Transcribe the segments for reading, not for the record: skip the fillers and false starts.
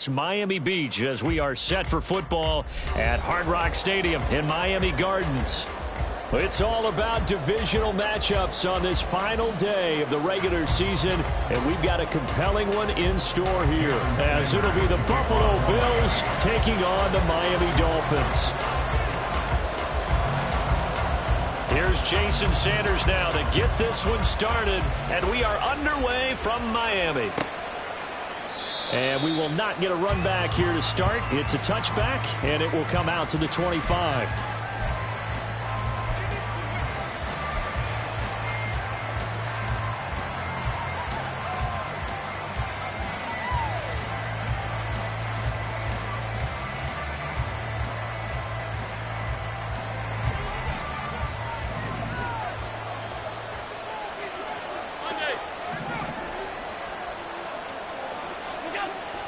It's Miami Beach as we are set for football at Hard Rock Stadium in Miami Gardens. It's all about divisional matchups on this final day of the regular season, and we've got a compelling one in store here, as it'll be the Buffalo Bills taking on the Miami Dolphins. Here's Jason Sanders now to get this one started, and we are underway from Miami. And we will not get a run back here to start. It's a touchback, and it will come out to the 25.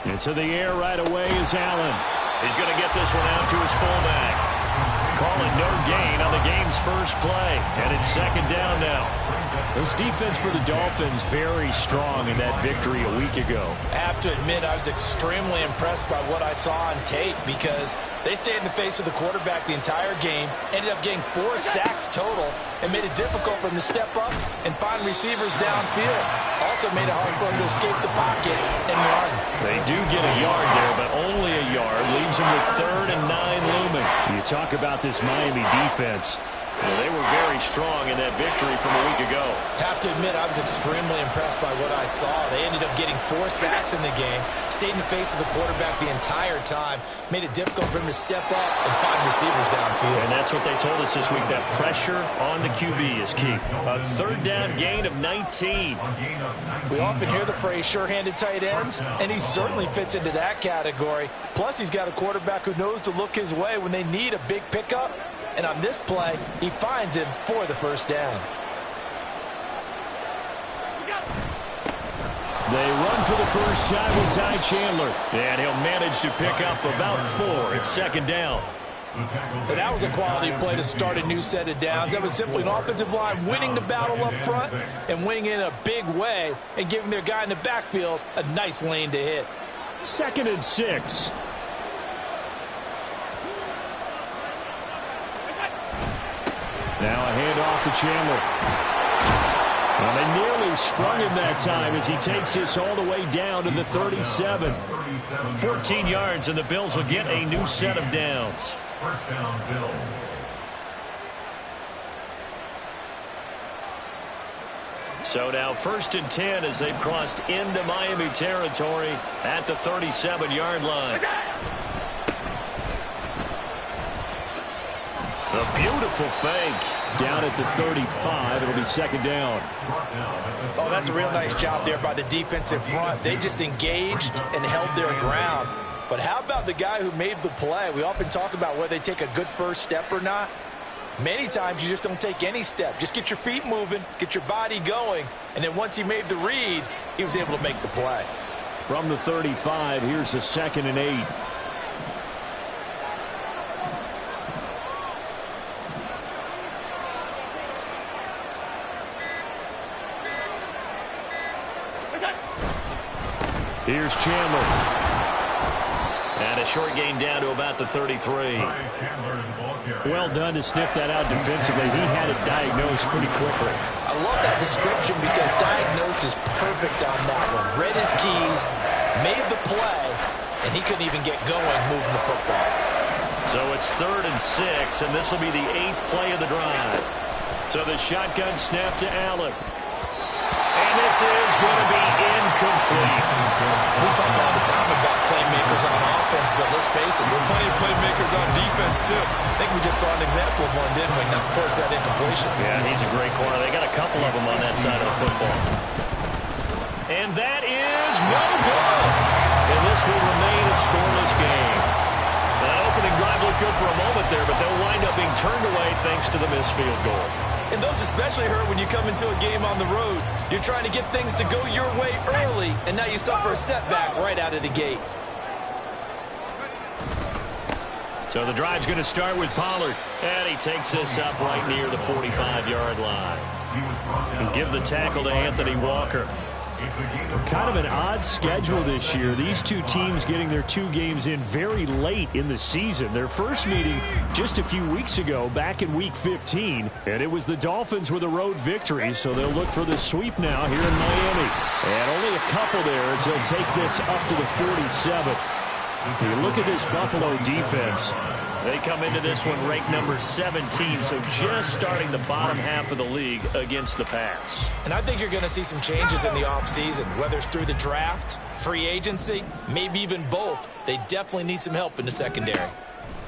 Into the air right away is Allen. He's going to get this one out to his fullback. Call it no gain on the game's first play, and it's second down now. This defense for the Dolphins very strong in that victory a week ago. I have to admit I was extremely impressed by what I saw on tape because they stayed in the face of the quarterback the entire game, ended up getting 4 sacks total, and made it difficult for him to step up and find receivers downfield. Also made it hard for him to escape the pocket and run. They do get a yard there, but only a yard. Leaves them with 3rd and 9 looming. You talk about this Miami defense. Well, they were very strong in that victory from a week ago. Have to admit, I was extremely impressed by what I saw. They ended up getting 4 sacks in the game, stayed in the face of the quarterback the entire time, made it difficult for him to step up and find receivers downfield. And that's what they told us this week, that pressure on the QB is key. A 3rd down gain of 19. We often hear the phrase sure-handed tight ends, and he certainly fits into that category. Plus, he's got a quarterback who knows to look his way when they need a big pickup. And on this play, he finds him for the first down. They run for the first time with Ty Chandler. And he'll manage to pick up about 4 at second down. But that was a quality play to start a new set of downs. That was simply an offensive line winning the battle up front and winning in a big way and giving their guy in the backfield a nice lane to hit. 2nd and 6. Now a handoff to Chandler. Well, they nearly sprung him that time as he takes this all the way down to the 37. 14 yards, and the Bills will get a new set of downs. First down, Bills. So now 1st and 10 as they've crossed into Miami territory at the 37-yard line. A beautiful fake down at the 35. It'll be second down. Oh, that's a real nice job there by the defensive front. They just engaged and held their ground. But how about the guy who made the play? We often talk about whether they take a good first step or not. Many times you just don't take any step. Just get your feet moving, get your body going, and then once he made the read, he was able to make the play. From the 35, here's a 2nd and 8. Here's Chandler. And a short gain down to about the 33. Well done to sniff that out defensively. He had it diagnosed pretty quickly. I love that description because diagnosed is perfect on that one. Read his keys, made the play, and he couldn't even get going moving the football. So it's 3rd and 6, and this will be the 8th play of the drive. So the shotgun snap to Allen. And this is going to be incomplete. We talk all the time about playmakers on offense, but let's face it, there are plenty of playmakers on defense, too. I think we just saw an example of one, didn't we? Not force that incompletion. Yeah, he's a great corner. They got a couple of them on that side of the football. And that is no good. And this will remain a scoreless game. That opening drive looked good for a moment there, but they'll wind up being turned away thanks to the missed field goal. And those especially hurt when you come into a game on the road. You're trying to get things to go your way early, and now you suffer a setback right out of the gate. So the drive's going to start with Pollard. And he takes this up right near the 45-yard line. And give the tackle to Anthony Walker. Kind of an odd schedule this year. These two teams getting their 2 games in very late in the season. Their first meeting just a few weeks ago, back in Week 15, and it was the Dolphins with a road victory, so they'll look for the sweep now here in Miami. And only a couple there as they'll take this up to the 47. You look at this Buffalo defense. They come into this one ranked number 17, so just starting the bottom half of the league against the pass. And I think you're going to see some changes in the offseason, whether it's through the draft, free agency, maybe even both. They definitely need some help in the secondary.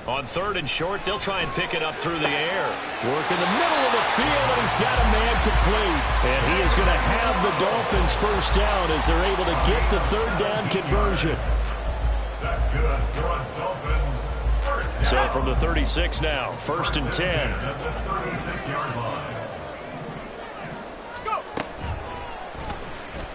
On 3rd and short, they'll try and pick it up through the air. Work in the middle of the field, and he's got a man complete. And he is going to have the Dolphins first down as they're able to get the 3rd down conversion. That's good for a Dolphins. So from the 36 now, 1st and 10. At the 36-yard line.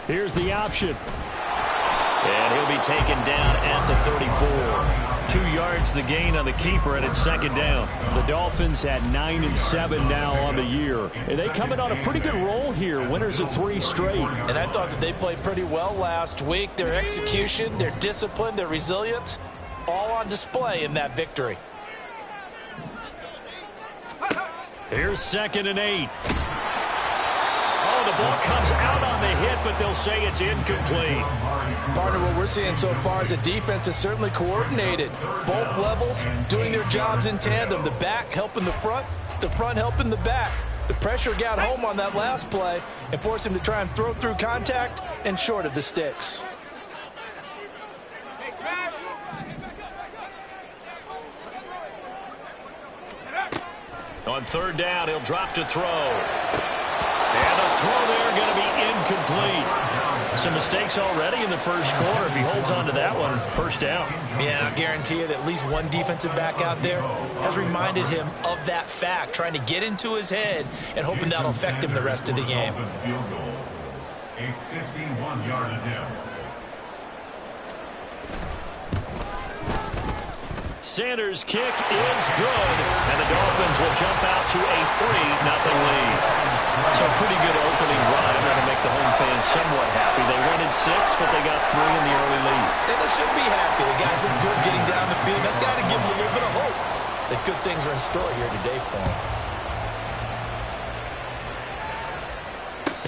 Here's the option. And he'll be taken down at the 34. 2 yards the gain on the keeper, and it's 2nd down. The Dolphins at 9-7 now on the year. And they come in on a pretty good roll here. Winners of 3 straight. And I thought that they played pretty well last week. Their execution, their discipline, their resilience, all on display in that victory. Here's 2nd and 8. Oh, the ball comes out on the hit, but they'll say it's incomplete. Partner, what we're seeing so far is the defense is certainly coordinated. Both levels doing their jobs in tandem. The back helping the front helping the back. The pressure got home on that last play and forced him to try and throw through contact and short of the sticks. On 3rd down, he'll drop to throw. And the throw there going to be incomplete. Some mistakes already in the first quarter. If he holds on to that one, 1st down. Yeah, I guarantee you that at least one defensive back out there has reminded him of that fact, trying to get into his head and hoping that'll affect him the rest of the game. Field goal. A 51-yard attempt. Sanders' kick is good, and the Dolphins will jump out to a 3-0 lead. So a pretty good opening drive. That'll make the home fans somewhat happy. They wanted 6, but they got 3 in the early lead. And they should be happy. The guys look good getting down the field. That's got to give them a little bit of hope that good things are in store here today for them.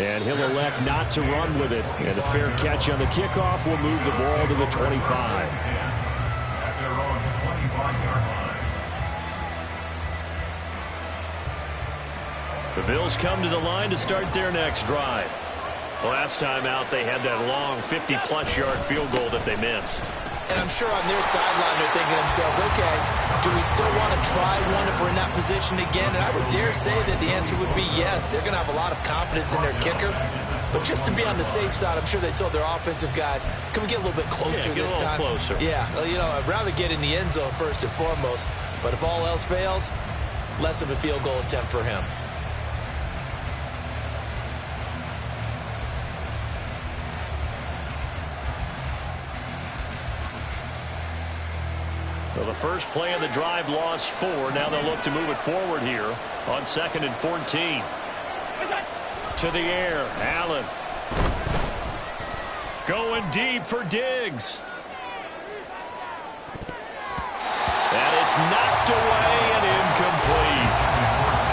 And he'll elect not to run with it. And a fair catch on the kickoff will move the ball to the 25. At their own 25-yard line. The Bills come to the line to start their next drive. Last time out, they had that long 50-plus yard field goal that they missed. And I'm sure on their sideline they're thinking to themselves, okay, do we still want to try one if we're in that position again? And I would dare say that the answer would be yes. They're going to have a lot of confidence in their kicker. But just to be on the safe side, I'm sure they told their offensive guys, can we get a little bit closer this time? Closer. Yeah, you know, I'd rather get in the end zone first and foremost. But if all else fails, less of a field goal attempt for him. Well, the first play of the drive lost 4. Now they'll look to move it forward here on 2nd and 14. To the air, Allen. Going deep for Diggs. And it's knocked away and incomplete.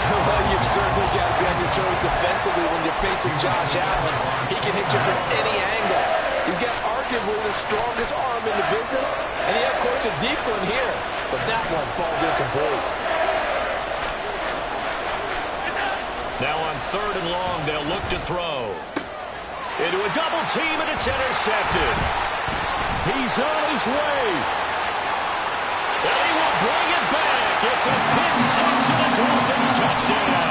Well, you've certainly got to be on your toes defensively when you're facing Josh Allen. He can hit you from any angle. He's got arguably the strongest arm in the business, and he, of course, a deep one here. But that one falls incomplete. Now on 3rd and long, they'll look to throw. Into a double team, and it's intercepted. He's on his way. And he will bring it back. It's a pick 6 and a Dolphins touchdown.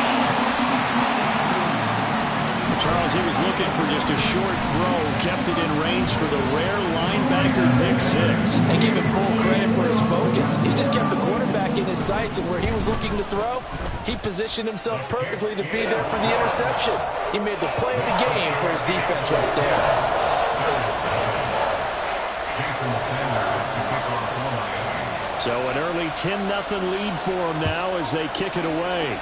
Charles, he was looking for just a short throw, kept it in range for the rare linebacker pick 6. And give him full credit for his focus. He just kept the quarterback in his sights, and where he was looking to throw, he positioned himself perfectly to be there for the interception. He made the play of the game for his defense right there. So an early 10-0 lead for them now as they kick it away.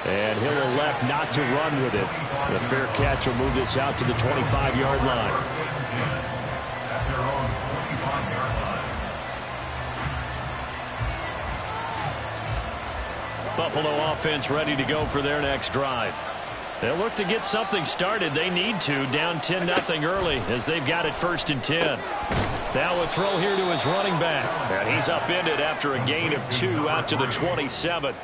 And he'll elect not to run with it. The fair catch will move this out to the 25-yard line. At their own 25-yard line. Buffalo offense ready to go for their next drive. They'll look to get something started. They need to, down 10-0 early as they've got it 1st and 10. Now a throw here to his running back. And he's upended after a gain of 2 out to the 27.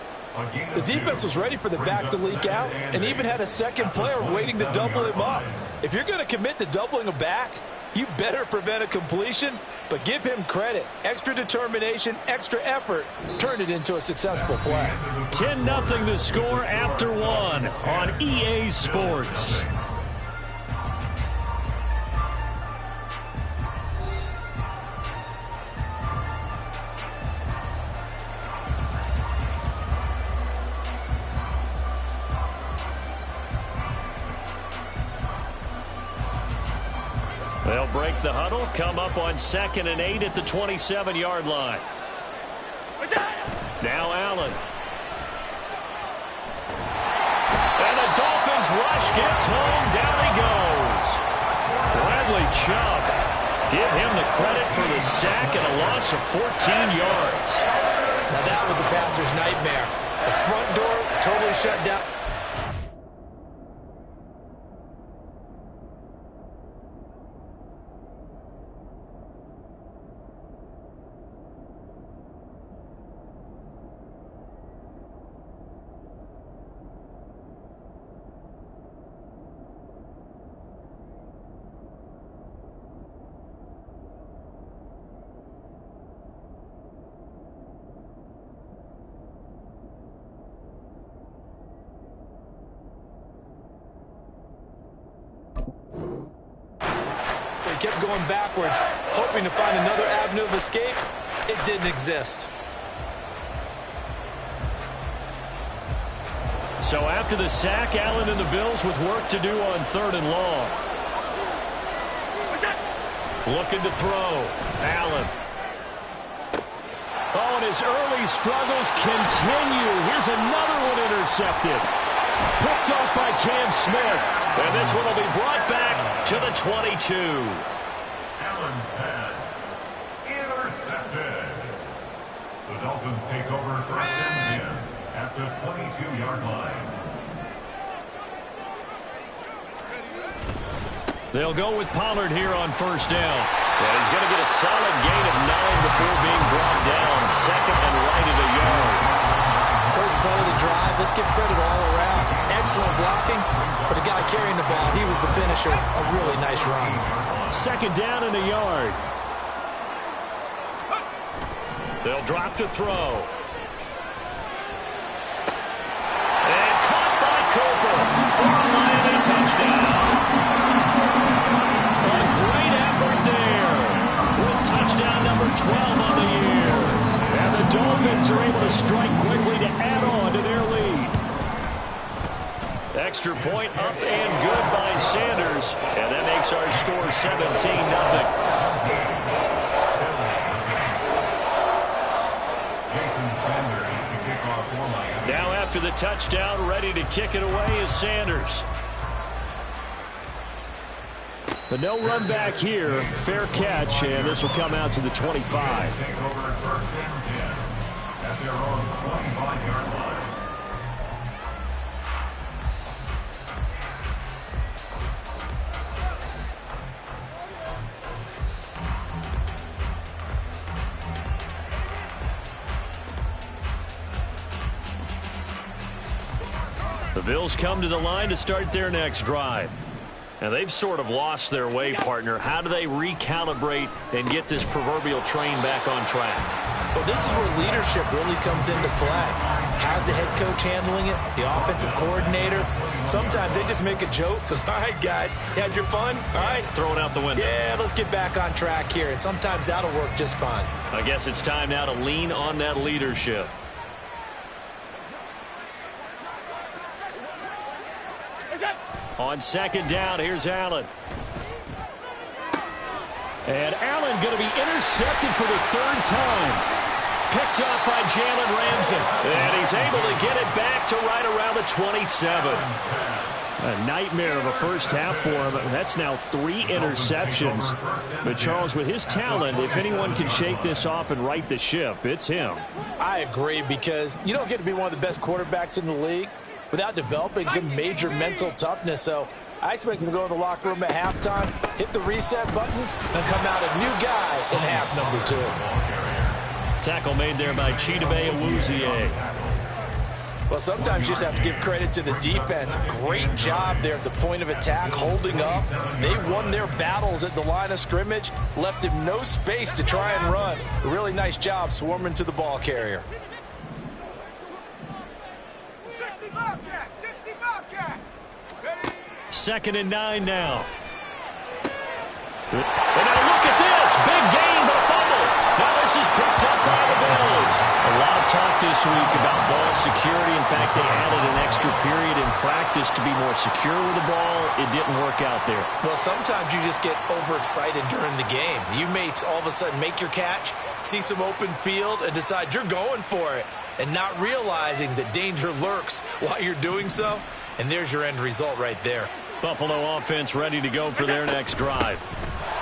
The defense was ready for the back to leak out and even had a second player waiting to double him up. If you're going to commit to doubling a back, you better prevent a completion, but give him credit. Extra determination, extra effort, turned it into a successful play. 10-0 the score after 1 on EA Sports. They'll break the huddle, come up on 2nd and 8 at the 27-yard line. Now Allen. And the Dolphins rush gets home. Down he goes. Bradley Chubb. Give him the credit for the sack and a loss of 14 yards. Now that was a passer's nightmare. The front door totally shut down. Kept going backwards, hoping to find another avenue of escape. It didn't exist. So after the sack, Allen and the Bills with work to do on 3rd and long. Looking to throw. Allen. Oh, and his early struggles continue. Here's another one intercepted. Picked off by Cam Smith. And this one will be brought back to the 22. Allen's pass intercepted. The Dolphins take over 1st and 10 at the 22-yard line. They'll go with Pollard here on 1st down. And he's going to get a solid gain of 9 before being brought down. 2nd and right at a yard. First play of the drive. Let's give credit all around. Excellent blocking, but the guy carrying the ball, he was the finisher. A really nice run. 2nd down and a yard. They'll drop to throw. And caught by Cooper for a Miami touchdown. A great effort there with touchdown number 12 on the year. And the Dolphins are able to strike quickly to add on to their lead. Extra point up and good by Sanders. And that makes our score 17-0. Now after the touchdown, ready to kick it away is Sanders. But no run back here. Fair catch, and this will come out to the 25. Take over 1st and 10 at their own 25-yard line. The Bills come to the line to start their next drive. Now, they've sort of lost their way, partner. How do they recalibrate and get this proverbial train back on track? Well, this is where leadership really comes into play. How's the head coach handling it? The offensive coordinator? Sometimes they just make a joke. All right, guys, you had your fun? All right. Throw it out the window. Yeah, let's get back on track here. And sometimes that'll work just fine. I guess it's time now to lean on that leadership. On 2nd down, here's Allen. And Allen going to be intercepted for the 3rd time. picked up by Jalen Ramsey. And he's able to get it back to right around the 27. A nightmare of a first half for him. That's now 3 interceptions. But, Charles, with his talent, if anyone can shake this off and right the ship, it's him. I agree, because you don't get to be one of the best quarterbacks in the league without developing some major mental toughness. So I expect him to go in the locker room at halftime, hit the reset button, and come out a new guy in half number 2. Tackle made there by Chidobe Awuzie. Well, sometimes you just have to give credit to the defense. Great job there at the point of attack, holding up. They won their battles at the line of scrimmage, left him no space to try and run. A really nice job swarming to the ball carrier. 60 Bobcat, 60 Bobcat. 2nd and 9 now. And now look at this. Big gain, but a fumble. Now this is picked up by the Bills. A lot of talk this week about ball security. In fact, they added an extra period in practice to be more secure with the ball. It didn't work out there. Well, sometimes you just get overexcited during the game. You may all of a sudden make your catch, see some open field, and decide you're going for it, and not realizing that danger lurks while you're doing so. And there's your end result right there. Buffalo offense ready to go for their next drive.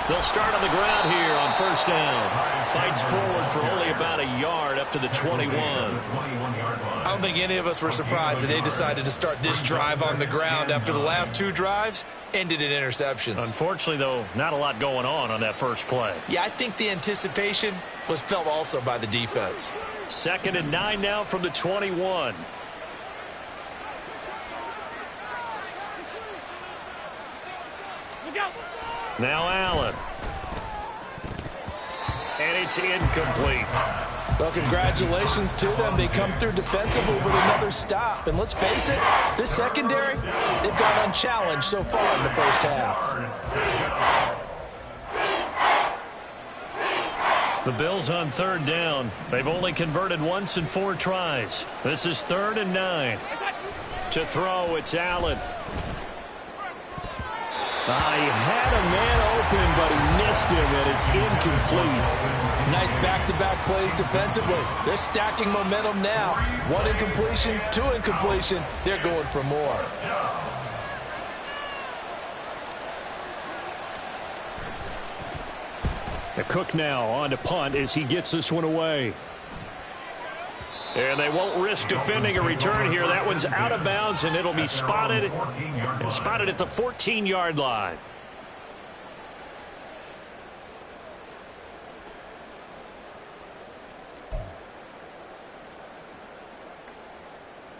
They'll start on the ground here on first down. Fights forward for only about a yard up to the 21. I don't think any of us were surprised that they decided to start this drive on the ground after the last 2 drives ended in interceptions. Unfortunately, though, not a lot going on that first play. Yeah, I think the anticipation was felt also by the defense. 2nd and 9 now from the 21. Now Allen. And it's incomplete. Well, congratulations to them. They come through defensively with another stop. And let's face it, this secondary, they've gone unchallenged so far in the first half. The Bills on 3rd down. They've only converted once in 4 tries. This is 3rd and 9. To throw, it's Allen. He had a man open, but he missed him, and it's incomplete. Nice back-to-back plays defensively. They're stacking momentum now. 1 incompletion, 2 incompletion. They're going for more. The Cook now on to punt as he gets this one away. And they won't risk defending a return here. That one's out of bounds, and it'll be spotted at the 14-yard line.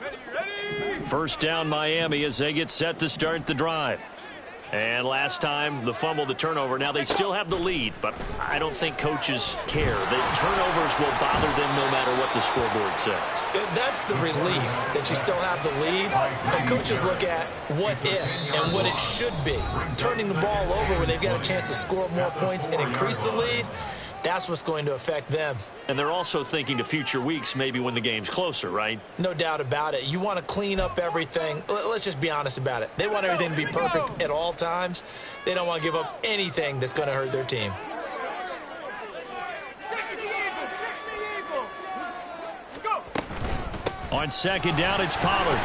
Ready. First down Miami as they get set to start the drive. And last time, the fumble, the turnover. Now, they still have the lead, but I don't think coaches care. The turnovers will bother them no matter what the scoreboard says. That's the relief, that you still have the lead. But coaches look at what if and what it should be. Turning the ball over when they've got a chance to score more points and increase the lead, that's what's going to affect them. And they're also thinking to future weeks, maybe when the game's closer, right? No doubt about it. You want to clean up everything. Let's just be honest about it. They want everything to be perfect at all times. They don't want to give up anything that's going to hurt their team. 60 Eagle. Go. On 2nd down, it's Pollard.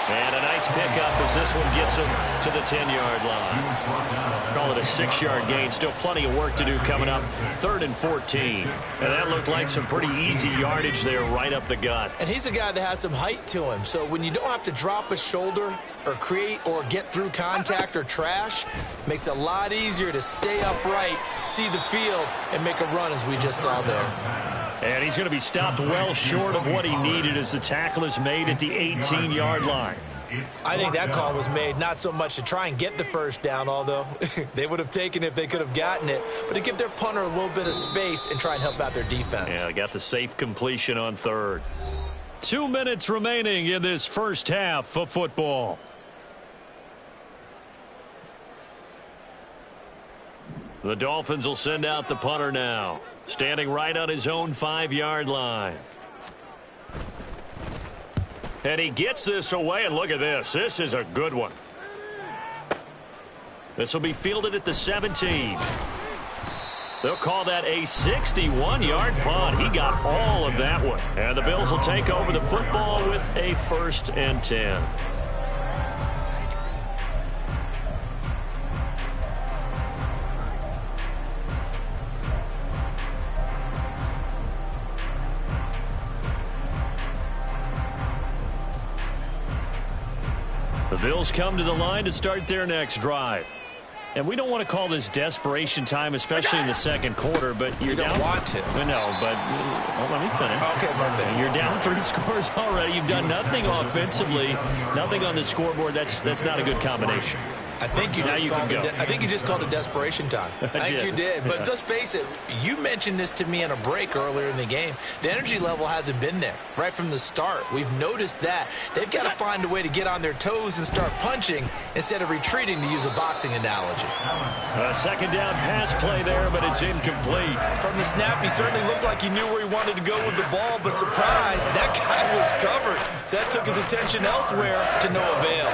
And a nice pickup as this one gets him to the 10-yard line. Call it a 6-yard gain. Still plenty of work to do coming up. 3rd and 14. And that looked like some pretty easy yardage there right up the gut. And he's a guy that has some height to him. So when you don't have to drop a shoulder or create or get through contact or trash, makes it a lot easier to stay upright, see the field, and make a run as we just saw there. And he's going to be stopped well short of what he needed as the tackle is made at the 18-yard line. I think that call was made not so much to try and get the first down, although they would have taken it if they could have gotten it, but to give their punter a little bit of space and try and help out their defense. Yeah, they got the safe completion on 3rd. 2 minutes remaining in this first half of football. The Dolphins will send out the punter now. Standing right on his own 5-yard line. And he gets this away, and look at this. This is a good one. This will be fielded at the 17. They'll call that a 61-yard punt. He got all of that one. And the Bills will take over the football with a 1st and 10. The Bills come to the line to start their next drive. And we don't want to call this desperation time, especially in the second quarter, but you're down. You don't want to. I know, but let me finish. Okay, perfect. You're down 3 scores already. You've done nothing offensively, nothing on the scoreboard. That's not a good combination. I think you just called it desperation time. I think you did. But let's face it, you mentioned this to me in a break earlier in the game. The energy level hasn't been there right from the start. We've noticed that. They've got to find a way to get on their toes and start punching instead of retreating, to use a boxing analogy. A second down pass play there, but it's incomplete. From the snap, he certainly looked like he knew where he wanted to go with the ball, but surprise, that guy was covered. So that took his attention elsewhere to no avail.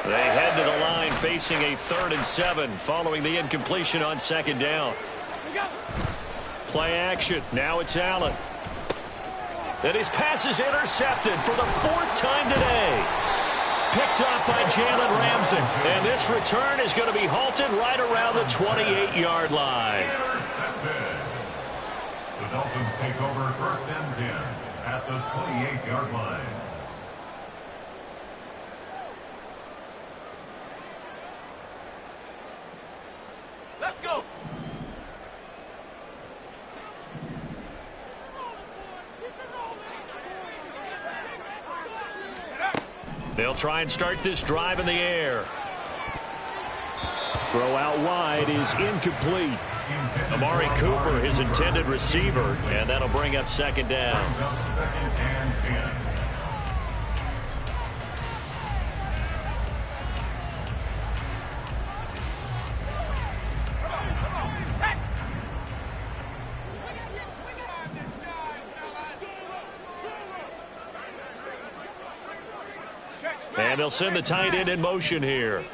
They head to the line facing a 3rd and 7 following the incompletion on second down. Play action. Now it's Allen. And his pass is intercepted for the 4th time today. Picked up by Jalen Ramsey. And this return is going to be halted right around the 28-yard line. Intercepted. The Dolphins take over 1st and 10 at the 28-yard line. Let's go. They'll try and start this drive in the air. Throw out wide is incomplete. Amari Cooper, his intended receiver, and that'll bring up second down. 2nd and 10. And they'll send the tight end in motion here.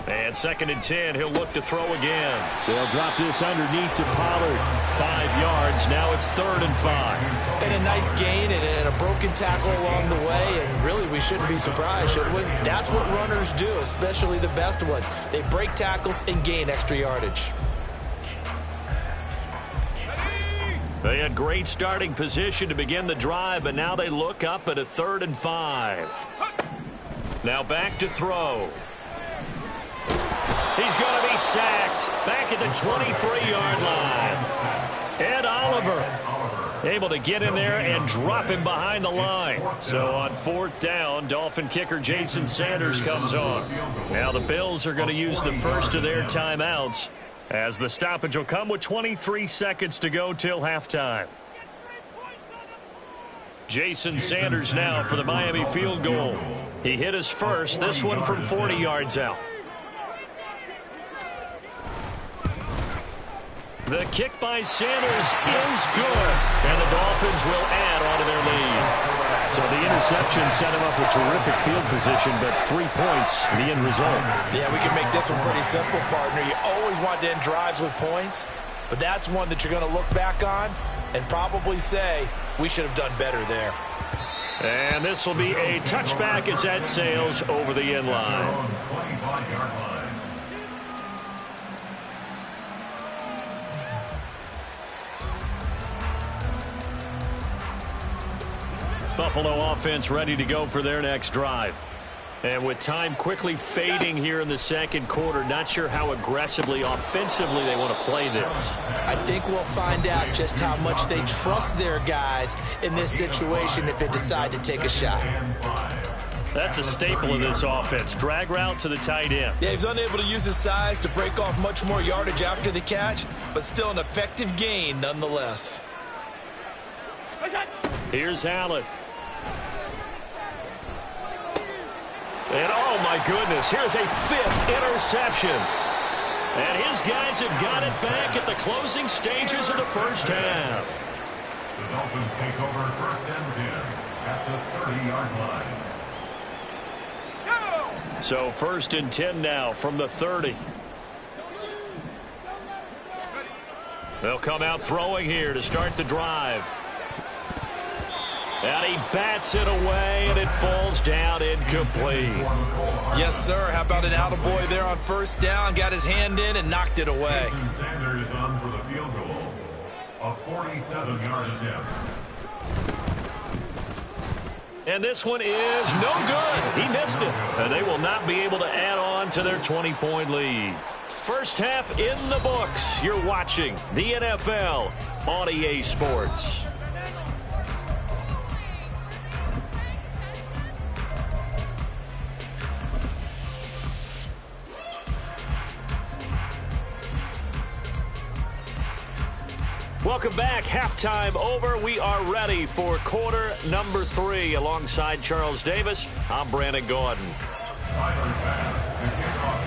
And 2nd and 10, he'll look to throw again. They'll drop this underneath to Pollard. 5 yards, now it's 3rd and 5. And a nice gain and a broken tackle along the way, and really we shouldn't be surprised, should we? That's what runners do, especially the best ones. They break tackles and gain extra yardage. They had great starting position to begin the drive, but now they look up at a 3rd and 5. Now back to throw. He's going to be sacked back at the 23-yard line. Ed Oliver able to get in there and drop him behind the line. So on 4th down, Dolphin kicker Jason Sanders comes on. Now the Bills are going to use the first of their timeouts, as the stoppage will come with 23 seconds to go till halftime. Jason Sanders now for the Miami field goal. He hit his first, this one from 40 yards out. The kick by Sanders is good, and the Dolphins will add on to their lead. So the interception set him up with terrific field position, but 3 points, the end result. Yeah, we can make this one pretty simple, partner. You always want to end drives with points, but that's one that you're going to look back on and probably say, we should have done better there. And this will be a touchback as that sails over the end line. 25-yard line. Buffalo offense ready to go for their next drive. And with time quickly fading here in the second quarter, not sure how aggressively, offensively they want to play this. I think we'll find out just how much they trust their guys in this situation if they decide to take a shot. That's a staple of this offense. Drag route to the tight end. Yeah, he's unable to use his size to break off much more yardage after the catch, but still an effective gain nonetheless. Here's Allen. And oh my goodness, here's a 5th interception. And his guys have got it back at the closing stages of the first half. The Dolphins take over 1st and 10 at the 30-yard line. So 1st and 10 now from the 30. They'll come out throwing here to start the drive. And he bats it away, and it falls down incomplete. Yes, sir. How about an attaboy there on 1st down? Got his hand in and knocked it away. Sanders on for the field goal. A 47-yard attempt. And this one is no good. He missed it. And they will not be able to add on to their 20-point lead. First half in the books. You're watching the NFL on EA Sports. Welcome back. Halftime over. We are ready for quarter number 3. Alongside Charles Davis, I'm Brandon Gordon. Tyler Bass to kick off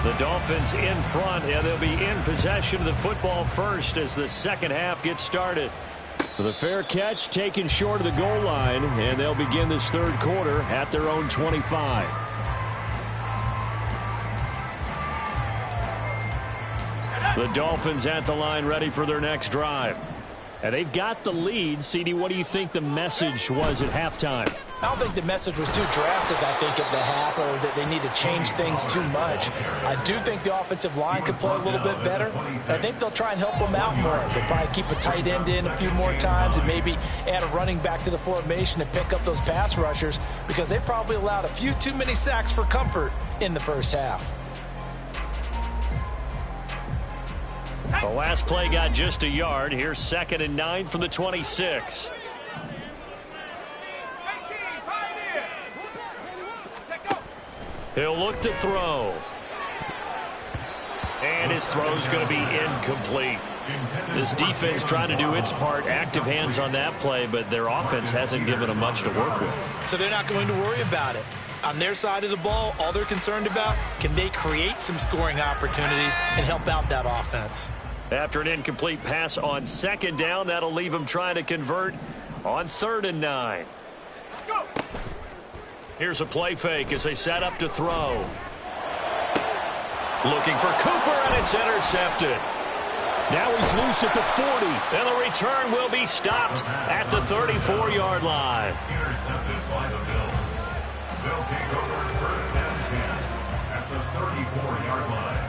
the The Dolphins in front, and they'll be in possession of the football first as the second half gets started. The fair catch taken short of the goal line, and they'll begin this third quarter at their own 25. The Dolphins at the line ready for their next drive. And they've got the lead. CD, what do you think the message was at halftime? I don't think the message was too drastic, I think, at the half, or that they need to change things too much. I do think the offensive line could play a little bit better. I think they'll try and help them out more. They'll probably keep a tight end in a few more times and maybe add a running back to the formation and pick up those pass rushers, because they probably allowed a few too many sacks for comfort in the first half. The last play got just a yard. Here's 2nd and 9 from the 26. He'll look to throw. And his throw's going to be incomplete. This defense trying to do its part. Active hands on that play, but their offense hasn't given them much to work with. So they're not going to worry about it. On their side of the ball, all they're concerned about, can they create some scoring opportunities and help out that offense? After an incomplete pass on 2nd down, that'll leave them trying to convert on 3rd and 9. Let's go. Here's a play fake as they set up to throw. Looking for Cooper, and it's intercepted. Now he's loose at the 40. And the return will be stopped at the 34-yard line. intercepted by the Bills. They'll take over 1st and 10 at the 34-yard line.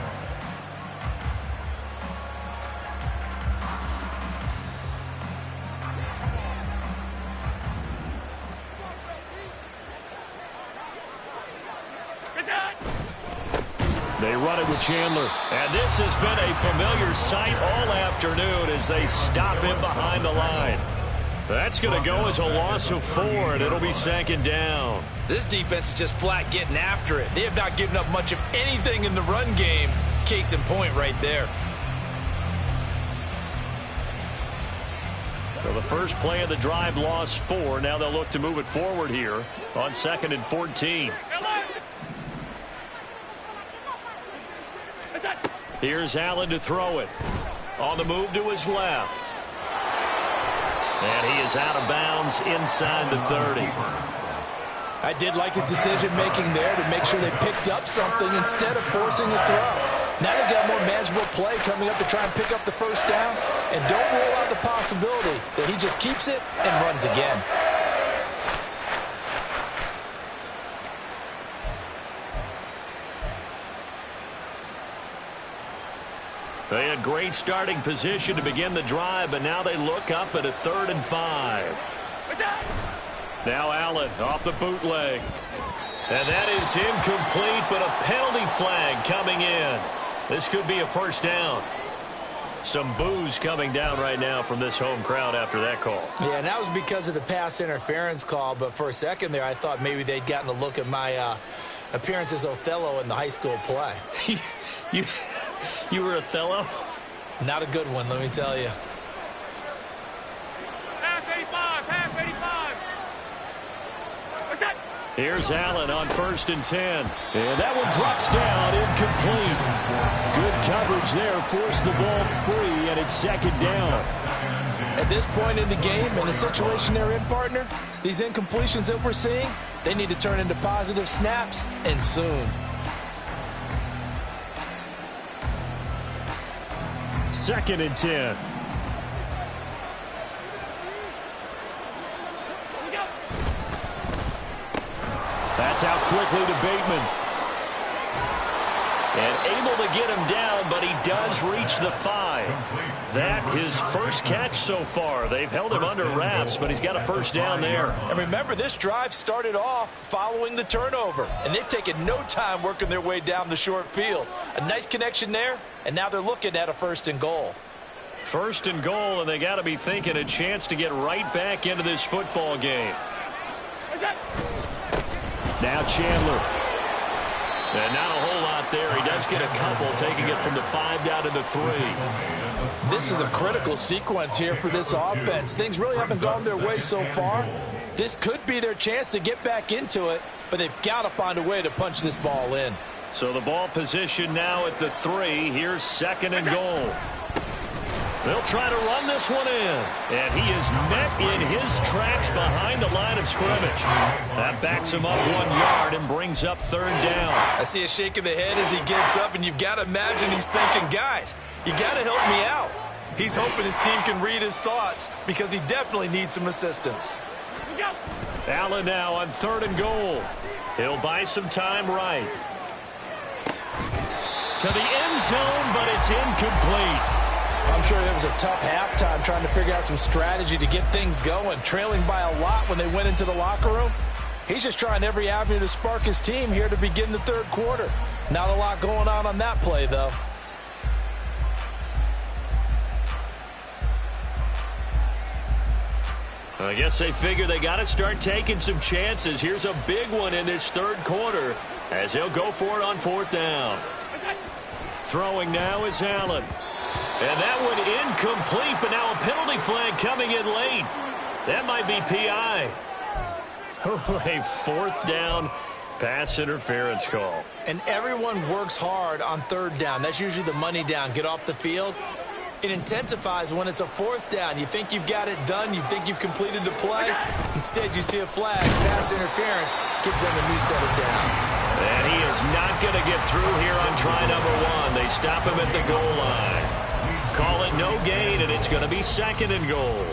They run it with Chandler. And this has been a familiar sight all afternoon as they stop him behind the line. That's going to go as a loss of 4, and it'll be 2nd down. This defense is just flat getting after it. They have not given up much of anything in the run game. Case in point right there. So the first play of the drive lost 4. Now they'll look to move it forward here on 2nd and 14. Here's Allen to throw it. On the move to his left. And he is out of bounds inside the 30. I did like his decision-making there to make sure they picked up something instead of forcing a throw. Now they got a more manageable play coming up to try and pick up the 1st down. And don't rule out the possibility that he just keeps it and runs again. They had great starting position to begin the drive, but now they look up at a 3rd and 5. Now Allen off the bootleg. And that is incomplete, but a penalty flag coming in. This could be a 1st down. Some boos coming down right now from this home crowd after that call. Yeah, and that was because of the pass interference call, but for a second there I thought maybe they'd gotten a look at my appearance as Othello in the high school play. You were Othello? Not a good one, let me tell you. Pass 85, pass 85. What's that? Here's Allen on 1st and 10. And that one drops down, incomplete. Good coverage there, forced the ball free, and it's 2nd down. At this point in the game, in the situation they're in, partner, these incompletions that we're seeing, they need to turn into positive snaps, and soon. Second and 10. That's out quickly to Bateman. And able to get him down, but he does reach the 5. That his first catch so far. They've held him under wraps, but he's got a first down there. And remember, this drive started off following the turnover, and they've taken no time working their way down the short field. A nice connection there, and now they're looking at a 1st and goal. 1st and goal, and they got to be thinking a chance to get right back into this football game. Now Chandler. And not a whole lot there. He does get a couple, taking it from the 5 down to the 3. This is a critical sequence here for this offense. Things really haven't gone their way so far. This could be their chance to get back into it, but they've got to find a way to punch this ball in. So the ball position now at the 3. Here's 2nd and goal. They'll try to run this one in. And he is met in his tracks behind the line of scrimmage. That backs him up 1 yard and brings up 3rd down. I see a shake of the head as he gets up, and you've got to imagine he's thinking, guys, you got to help me out. He's hoping his team can read his thoughts because he definitely needs some assistance. Allen now on 3rd and goal. He'll buy some time right. To the end zone, but it's incomplete. I'm sure it was a tough halftime trying to figure out some strategy to get things going, trailing by a lot when they went into the locker room. He's just trying every avenue to spark his team here to begin the 3rd quarter. Not a lot going on that play, though. I guess they figure they got to start taking some chances. Here's a big one in this 3rd quarter as he'll go for it on 4th down. Throwing now is Allen. And that one incomplete, but now a penalty flag coming in late. That might be PI. A 4th down pass interference call. And everyone works hard on 3rd down. That's usually the money down, get off the field. It intensifies when it's a 4th down. You think you've got it done. You think you've completed the play. Instead, you see a flag. Pass interference gives them a new set of downs. And he is not going to get through here on try number 1. They stop him at the goal line. Call it no gain, and it's going to be 2nd and goal.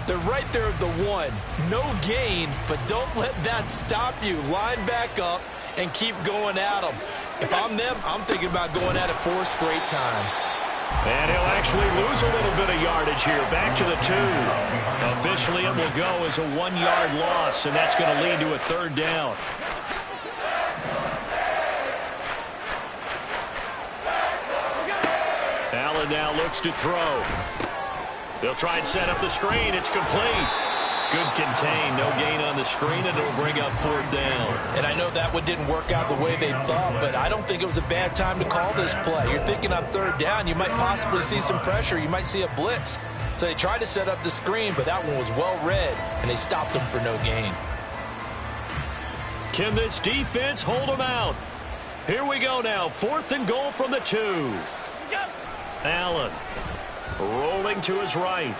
They're right there at the 1. No gain, but don't let that stop you. Line back up and keep going at them. If I'm them, I'm thinking about going at it 4 straight times. And he'll actually lose a little bit of yardage here. Back to the 2. Officially, it will go as a 1-yard loss, and that's going to lead to a 3rd down. Allen now looks to throw. They'll try and set up the screen. It's complete. Good contain. No gain on the screen, and it'll bring up 4th down. And I know that one didn't work out the way they thought, but I don't think it was a bad time to call this play. You're thinking on 3rd down, you might possibly see some pressure. You might see a blitz. So they tried to set up the screen, but that one was well read, and they stopped them for no gain. Can this defense hold them out? Here we go now. 4th and goal from the 2. Allen rolling to his right.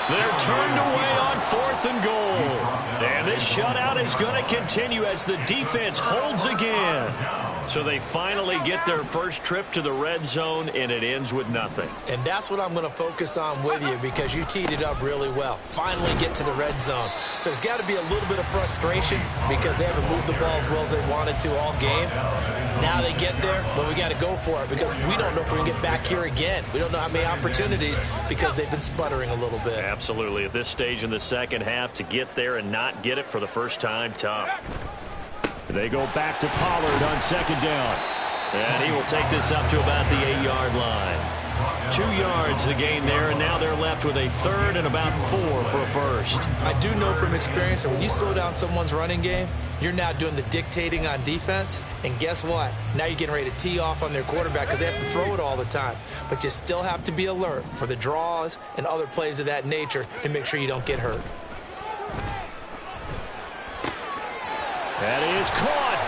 They're turned away on 4th and goal. And this shutout is going to continue as the defense holds again. So they finally get their first trip to the red zone, and it ends with nothing. And that's what I'm going to focus on with you because you teed it up really well. Finally get to the red zone. So there's got to be a little bit of frustration because they haven't moved the ball as well as they wanted to all game. Now they get there, but we got to go for it because we don't know if we can get back here again. We don't know how many opportunities because they've been sputtering a little bit. Absolutely. At this stage in the second half, to get there and not get it for the first time, tough. They go back to Pollard on 2nd down. And he will take this up to about the 8-yard line. 2 yards the gain there, and now they're left with a 3rd and about 4 for a first. I do know from experience that when you slow down someone's running game, you're now doing the dictating on defense. And guess what? Now you're getting ready to tee off on their quarterback because they have to throw it all the time. But you still have to be alert for the draws and other plays of that nature to make sure you don't get hurt. That is caught.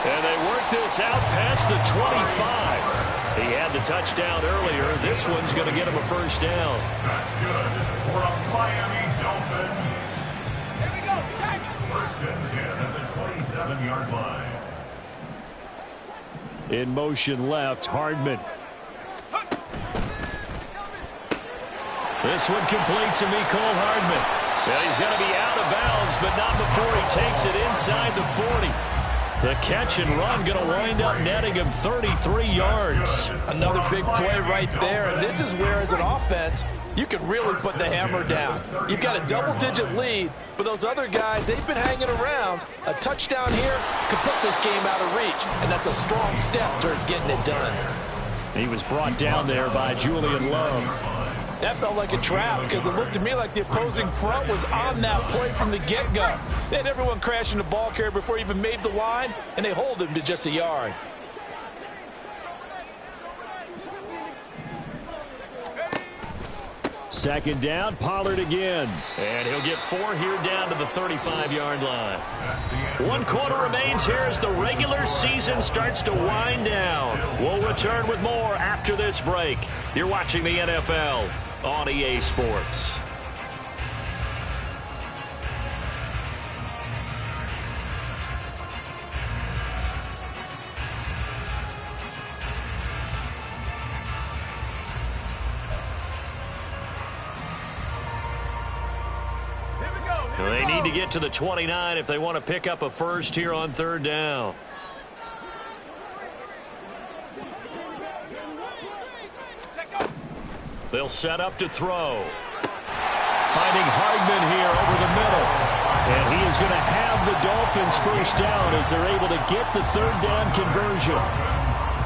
And they work this out past the 25. He had the touchdown earlier. This one's going to get him a first down. That's good for a Miami Dolphin. Here we go. Check. First and 10 at the 27-yard line. In motion left, Hardman. This one complete to Mecole Hardman. Well, he's going to be out of bounds, but not before he takes it inside the 40. The catch and run going to wind up netting him 33 yards. Another big play right there, and this is where, as an offense, you can really put the hammer down. You've got a double-digit lead, but those other guys, they've been hanging around. A touchdown here could put this game out of reach, and that's a strong step towards getting it done. He was brought down there by Julian Love. That felt like a trap because it looked to me like the opposing front was on that play from the get-go. They had everyone crashing the ball carrier before he even made the line, and they hold him to just a yard. Second down, Pollard again. And he'll get 4 here down to the 35-yard line. 1 quarter remains here as the regular season starts to wind down. We'll return with more after this break. You're watching the NFL on EA Sports. They need to get to the 29 if they want to pick up a first here on third down. They'll set up to throw. Finding Hardman here over the middle. And he is going to have the Dolphins first down as they're able to get the third down conversion.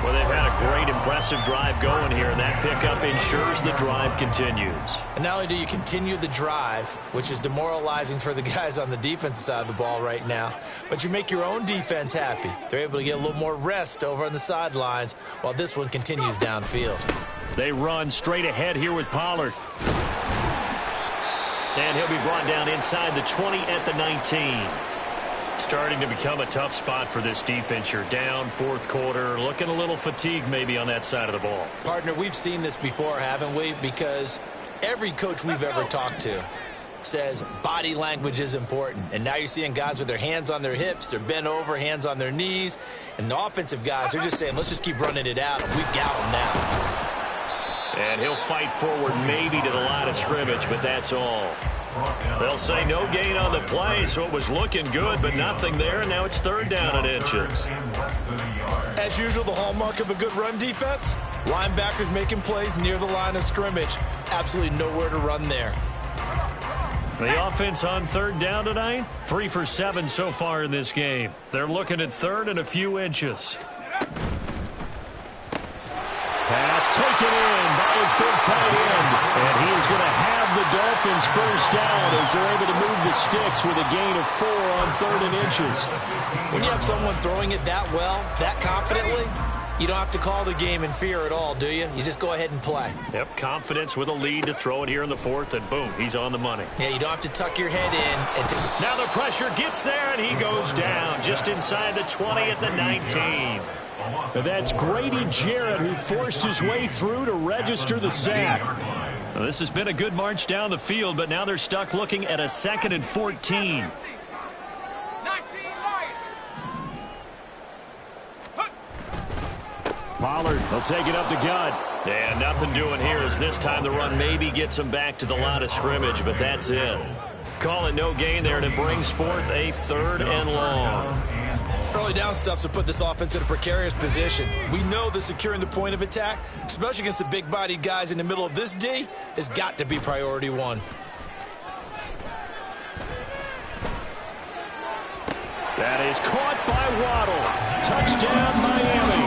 Well, they've had a great, impressive drive going here, and that pickup ensures the drive continues. And not only do you continue the drive, which is demoralizing for the guys on the defensive side of the ball right now, but you make your own defense happy. They're able to get a little more rest over on the sidelines while this one continues downfield. They run straight ahead here with Pollard. And he'll be brought down inside the 20 at the 19. Starting to become a tough spot for this defense. You're down fourth quarter, looking a little fatigued maybe on that side of the ball. Partner, we've seen this before, haven't we? Because every coach we've ever talked to says body language is important. And now you're seeing guys with their hands on their hips, they're bent over, hands on their knees. And the offensive guys, they're just saying, let's just keep running it out. We've got them now. And he'll fight forward maybe to the line of scrimmage, but that's all. They'll say no gain on the play, so it was looking good, but nothing there, and now it's third down and inches. As usual, the hallmark of a good run defense, linebackers making plays near the line of scrimmage. Absolutely nowhere to run there. The offense on third down tonight, 3 for 7 so far in this game. They're looking at third and a few inches. Pass taken in by his big tight end. And he is going to have the Dolphins first down as they're able to move the sticks with a gain of 4 on third and inches. When you have someone throwing it that well, that confidently, you don't have to call the game in fear at all, do you? You just go ahead and play. Yep, confidence with a lead to throw it here in the fourth, and boom, he's on the money. Yeah, you don't have to tuck your head in. And now the pressure gets there, and he goes down just inside the 20 at the 19. That's Grady Jarrett who forced his way through to register the sack. Well, this has been a good march down the field, but now they're stuck looking at a 2nd and 14. Pollard will take it up the gut. And nothing doing here as this time the run maybe gets him back to the line of scrimmage, but that's it. Call it no gain there, and it brings forth a 3rd and long. Early down stuff to put this offense in a precarious position. We know that securing the point of attack, especially against the big-bodied guys in the middle of this D, has got to be priority 1. That is caught by Waddle. Touchdown, Miami.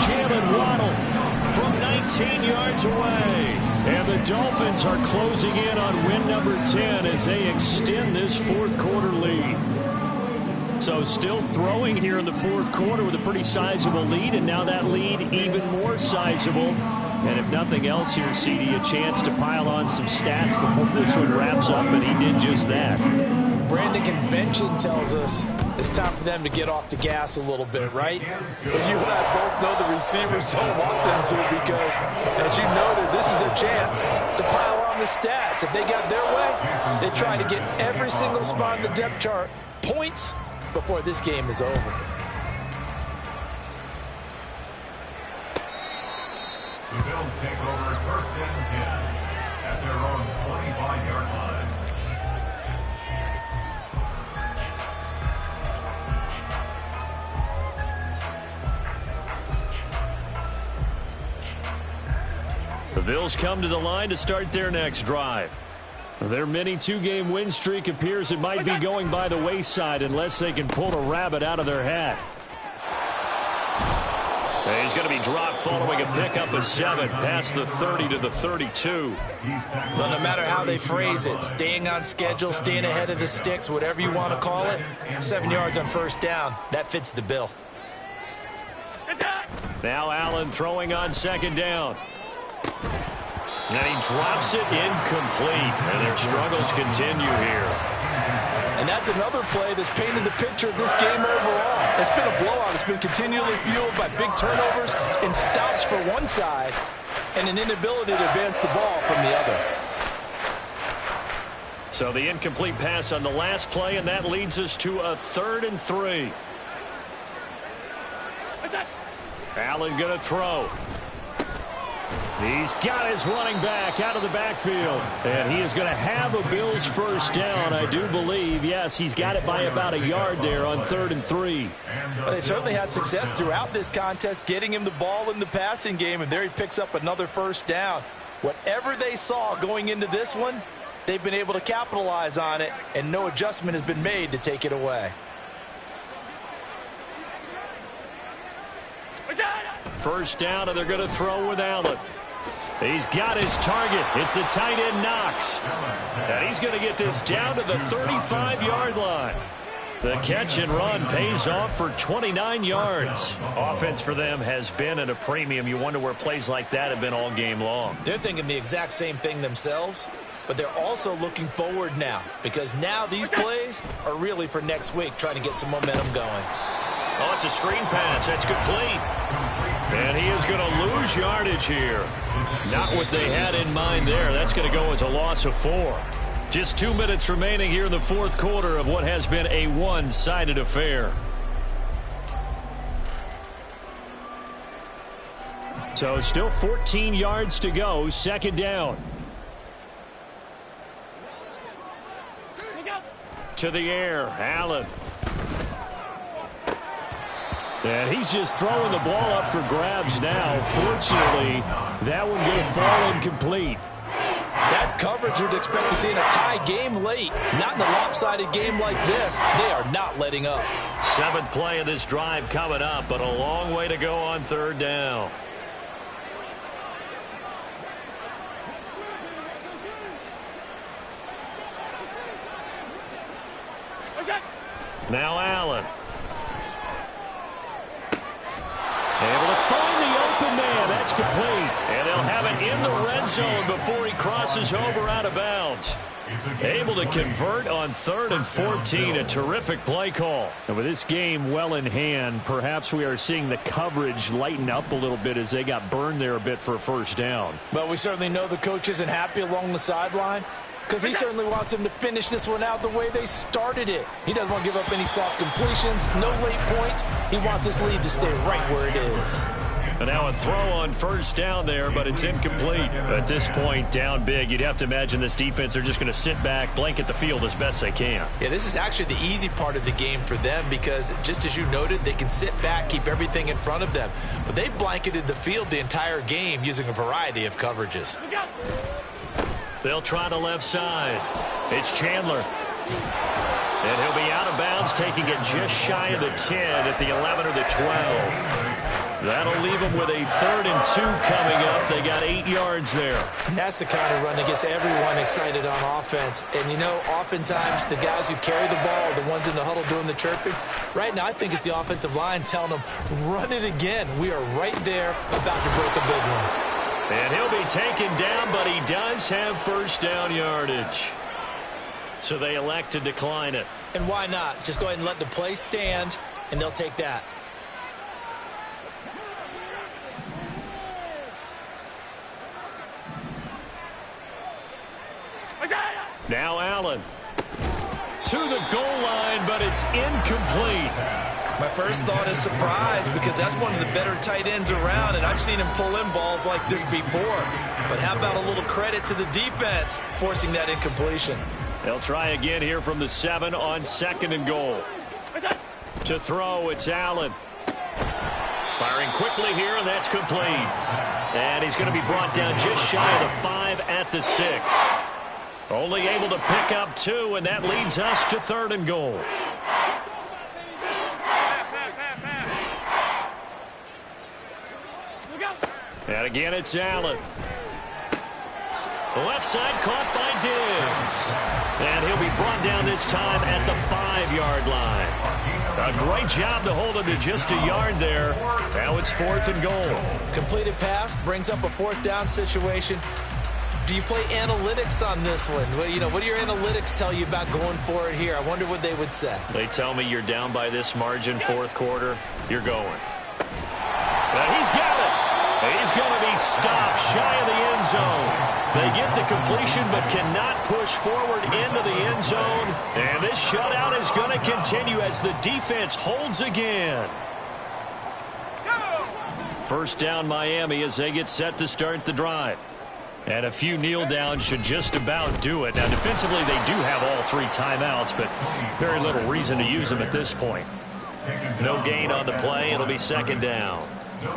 Jalen Waddle from 19 yards away. And the Dolphins are closing in on win number 10 as they extend this fourth quarter lead. So still throwing here in the fourth quarter with a pretty sizable lead, and now that lead even more sizable. And if nothing else here, CD, a chance to pile on some stats before this one wraps up, and he did just that. Brandon, convention tells us it's time for them to get off the gas a little bit, right? But you and I both know the receivers don't want them to because, as you noted, this is their chance to pile on the stats. If they got their way, they try to get every single spot in the depth chart points before this game is over. The Bills take over 1st and 10 at their own 25-yard line. The Bills come to the line to start their next drive. Their mini 2-game win streak appears it might be going by the wayside unless they can pull a rabbit out of their hat. He's going to be dropped following a pickup of 7 past the 30 to the 32. Well, no matter how they phrase it, staying on schedule, staying ahead of the sticks, whatever you want to call it, 7 yards on 1st down, that fits the bill. Now Allen throwing on 2nd down. And he drops it incomplete. And their struggles continue here. And that's another play that's painted the picture of this game overall. It's been a blowout. It's been continually fueled by big turnovers and stops for one side and an inability to advance the ball from the other. So the incomplete pass on the last play, and that leads us to a 3rd and 3. Allen going to throw. He's got his running back out of the backfield. And he is going to have a Bills 1st down, I do believe. Yes, he's got it by about a yard there on 3rd and 3. But they certainly had success throughout this contest, getting him the ball in the passing game, and there he picks up another 1st down. Whatever they saw going into this one, they've been able to capitalize on it, and no adjustment has been made to take it away. 1st down, and they're going to throw with Allen. He's got his target. It's the tight end, KNOXX. And he's going to get this down to the 35-yard line. The catch and run pays off for 29 yards. Offense for them has been at a premium. You wonder where plays like that have been all game long. They're thinking the exact same thing themselves, but they're also looking forward now because now these plays are really for next week, trying to get some momentum going. Oh, it's a screen pass. That's complete. And he is going to lose yardage here. Not what they had in mind there. That's going to go as a loss of 4. Just 2 minutes remaining here in the 4th quarter of what has been a one-sided affair. So still 14 yards to go. 2nd down. To the air. Allen. And he's just throwing the ball up for grabs now. Fortunately, that one going to fall incomplete. That's coverage you'd expect to see in a tie game late. Not in a lopsided game like this. They are not letting up. 7th play of this drive coming up, but a long way to go on 3rd down. Now Allen. Able to find the open man. That's complete. And they'll have it in the red zone before he crosses over out of bounds. Able to convert on 3rd and 14. A terrific play call. And with this game well in hand, perhaps we are seeing the coverage lighten up a little bit as they got burned there a bit for a 1st down. Well, we certainly know the coach isn't happy along the sideline because he certainly wants them to finish this one out the way they started it. He doesn't want to give up any soft completions, no late points. He wants this lead to stay right where it is. And now a throw on 1st down there, but it's incomplete. At this point, down big, you'd have to imagine this defense are just going to sit back, blanket the field as best they can. Yeah, this is actually the easy part of the game for them because, just as you noted, they can sit back, keep everything in front of them. But they blanketed the field the entire game using a variety of coverages. They'll try the left side. It's Chandler. And he'll be out of bounds, taking it just shy of the 10 at the 11 or the 12. That'll leave them with a 3rd and 2 coming up. They got 8 yards there. And that's the kind of run that gets everyone excited on offense. And, you know, oftentimes the guys who carry the ball are the ones in the huddle doing the chirping. Right now, I think it's the offensive line telling them, run it again. We are right there about to break a big one. And he'll be taken down, but he does have 1st down yardage. So they elect to decline it. And why not? Just go ahead and let the play stand, and they'll take that. Now Allen. To the goal line, but it's incomplete. My first thought is surprise, because that's one of the better tight ends around, and I've seen him pull in balls like this before. But how about a little credit to the defense forcing that incompletion? They'll try again here from the 7 on 2nd and goal. To throw, it's Allen. Firing quickly here, and that's complete. And he's going to be brought down just shy of the 5 at the 6. Only able to pick up 2, and that leads us to 3rd and goal. And again, it's Allen. Left side caught by Diggs. And he'll be brought down this time at the 5-yard line. A great job to hold him to just a yard there. Now it's 4th and goal. Completed pass brings up a 4th down situation. Do you play analytics on this one? Well, you know, what do your analytics tell you about going for it here? I wonder what they would say. They tell me you're down by this margin, 4th quarter, you're going. But he's got it. He's going to be stopped shy of the end zone. They get the completion but cannot push forward into the end zone. And this shutout is going to continue as the defense holds again. First down Miami as they get set to start the drive. And a few kneel downs should just about do it. Now defensively they do have all 3 timeouts, but very little reason to use them at this point. No gain on the play. It'll be 2nd down.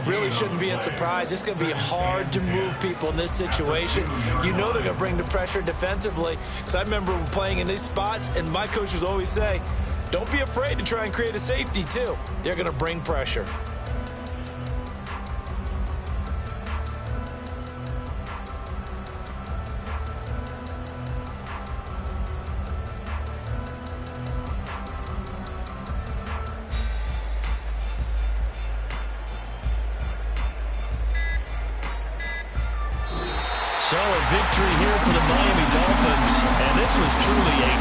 Really shouldn't be a surprise. It's going to be hard to move people in this situation. You know they're going to bring the pressure defensively. Because I remember playing in these spots, and my coach would always say, don't be afraid to try and create a safety too. They're going to bring pressure. So a victory here for the Miami Dolphins, and this was truly a